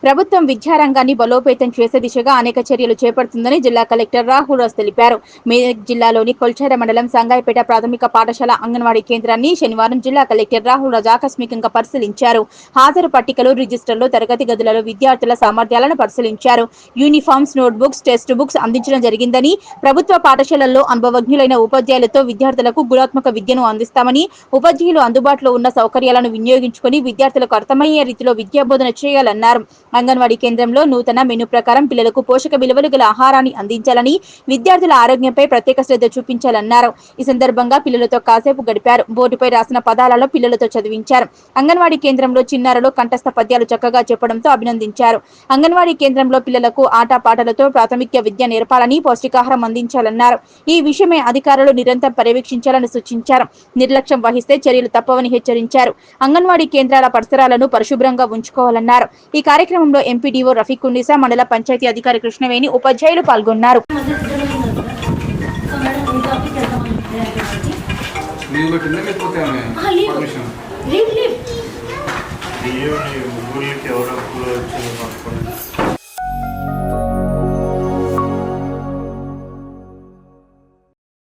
ప్రభుత్వం విద్యారంగాన్ని బలోపేతం చేసే దిశగా అనేక చర్యలు చేపడుతుందని జిల్లా కలెక్టర్ రాహుల్ రాజ్ తెలిపారు. మెదక్ జిల్లాలోని కొల్చార మండలం సంగాయిపేట ప్రాథమిక పాఠశాల అంగన్వాడీ కేంద్రాన్ని శనివారం జిల్లా కలెక్టర్ రాహుల్ రాజ్ ఆకస్మికంగా పరిశీలించారు. హాజరు పట్టికలు, రిజిస్టర్లు, తరగతి గదులలో విద్యార్థుల సామర్థ్యాలను పరిశీలించారు. యూనిఫామ్స్, నోట్బుక్స్, టెక్స్ట్ బుక్స్ అందించడం జరిగిందని, ప్రభుత్వ పాఠశాలల్లో అనుభవజ్ఞులైన ఉపాధ్యాయులతో విద్యార్థులకు గుణాత్మక విద్యను అందిస్తామని, ఉపాధ్యాయులు అందుబాటులో ఉన్న సౌకర్యాలను వినియోగించుకుని విద్యార్థులకు అర్థమయ్యే రీతిలో విద్యాబోధన చేయాలన్నారు. అంగన్వాడీ కేంద్రంలో నూతన మెనూ ప్రకారం పిల్లలకు పోషక విలువలు గల ఆహారాన్ని అందించాలని, విద్యార్థుల ఆరోగ్యంపై ప్రత్యేక శ్రద్ధ చూపించాలన్నారు. ఈ సందర్భంగా పిల్లలతో కాసేపు గడిపారు. బోర్డుపై రాసిన పదాలలో పిల్లలతో చదివించారు. అంగన్వాడీ కేంద్రంలో చిన్నారులు కంఠస్థ పద్యాలు చక్కగా చెప్పడంతో అభినందించారు. అంగన్వాడీ కేంద్రంలో పిల్లలకు ఆటపాటలతో ప్రాథమిక విద్య నేర్పాలని, పౌష్టికాహారం అందించాలన్నారు. ఈ విషయమై అధికారులు నిరంతరం పర్యవేక్షించాలని సూచించారు. నిర్లక్ష్యం వహిస్తే చర్యలు తప్పవని హెచ్చరించారు. అంగన్వాడీ కేంద్రాల పరిసరాలను పరిశుభ్రంగా ఉంచుకోవాలన్నారు. ఈ కార్యక్రమంలో ఎంపీడీఓ రఫీకున్నీసా, మండల పంచాయతీ అధికారి కృష్ణవేణి, ఉపాధ్యాయులు పాల్గొన్నారు. ముగ్గురికి ఎవరు